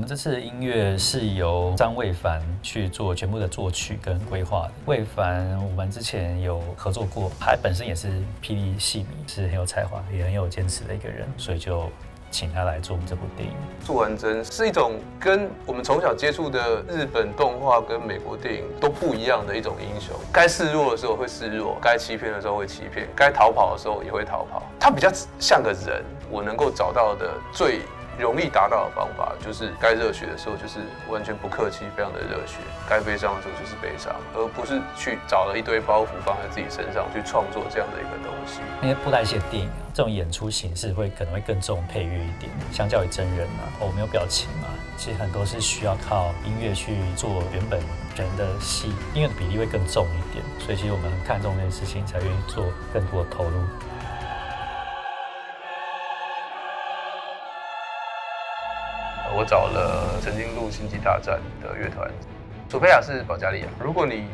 们这次的音乐是由张卫凡去做全部的作曲跟规划的。卫凡我们之前有合作过，他本身也是霹雳戏迷，是很有才华也很有坚持的一个人，所以就请他来做我们这部电影。素还真是一种跟我们从小接触的日本动画跟美国电影都不一样的一种英雄。该示弱的时候会示弱，该欺骗的时候会欺骗，该逃跑的时候也会逃跑。他比较像个人，我能够找到的最容易达到的方法，就是该热血的时候就是完全不客气，非常的热血；该悲伤的时候就是悲伤，而不是去找了一堆包袱放在自己身上去创作这样的一个东西。因为布袋戏的电影啊，这种演出形式可能会更重配乐一点，相较于真人啊，没有表情啊，其实很多是需要靠音乐去做原本人的戏，音乐的比例会更重一点，所以其实我们很看重这件事情，才愿意做更多的投入。我找了曾经录《星际大战》的乐团，索菲亚是保加利亚。如果你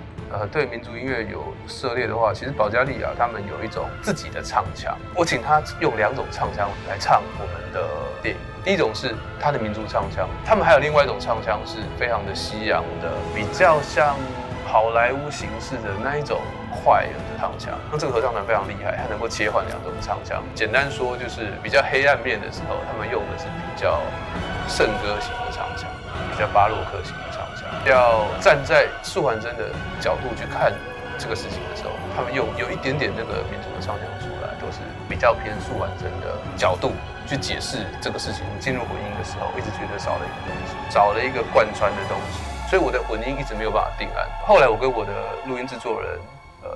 对民族音乐有涉猎的话，其实保加利亚他们有一种自己的唱腔。我请他用2种唱腔来唱我们的电影。第一种是他的民族唱腔，他们还有另外一种唱腔是非常的西洋的，比较像好莱坞形式的那一种快的唱腔。那这个合唱团非常厉害，它能够切换2种唱腔。简单说就是比较黑暗面的时候，他们用的是比较圣歌型的唱腔，比较巴洛克型的唱腔。要站在素还真的角度去看这个事情的时候，他们有一点点那个民族的唱腔出来，都是比较偏素还真的角度去解释这个事情。进入混音的时候，一直觉得少了一个东西，少了一个贯穿的东西，所以我的混音一直没有办法定案。后来我跟我的录音制作人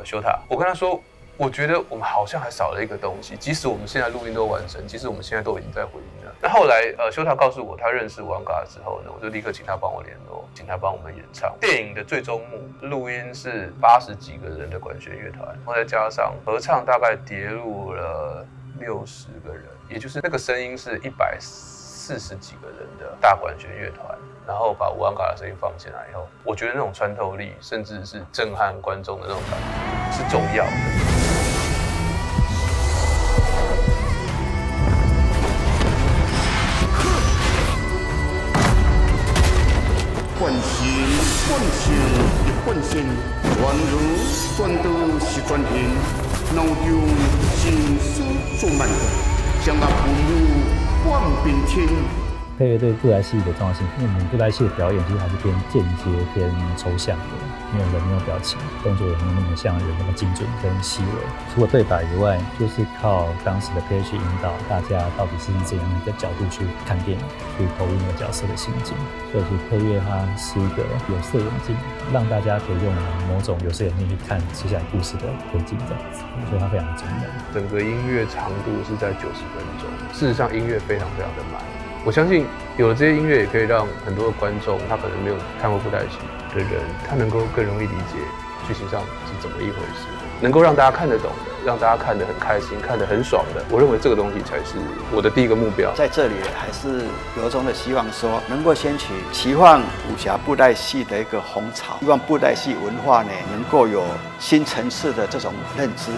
修塔，我跟他说，我觉得我们好像还少了一个东西，即使我们现在录音都完成，即使我们现在都已经在混音了。那后来修塔告诉我他认识王嘎之后呢，我就立刻请他帮我联络，请他帮我们演唱。电影的最终幕录音是80几个人的管弦乐团，然后再加上合唱大概跌入了60个人，也就是那个声音是140几个人的大管弦乐团，然后把王嘎的声音放进来以后，我觉得那种穿透力，甚至是震撼观众的那种感觉是重要的。唤醒，唤醒，唤醒，万如转都是转现，脑中心思做满，将那父母换变天。配乐对布袋戏的重要性，因为我们布袋戏的表演其实还是偏间接、偏抽象的，没有人没有表情，动作也没有那么像人那么精准跟细微。除了对白以外，就是靠当时的配乐去引导大家到底是以怎样一个角度去看电影，去投入那个角色的心境。所以其实配乐它是一个有色眼镜，让大家可以用某种有色眼镜去看接下来故事的推进，这样子，所以它非常重要。整个音乐长度是在90分钟，事实上音乐非常非常的慢。我相信有了这些音乐，也可以让很多的观众，他可能没有看过布袋戏的人，他能够更容易理解剧情上是怎么一回事，能够让大家看得懂的，让大家看得很开心，看得很爽的。我认为这个东西才是我的第一个目标。在这里还是由衷的希望说，能够掀起奇幻武侠布袋戏的一个风潮，希望布袋戏文化呢能够有新层次的这种认知。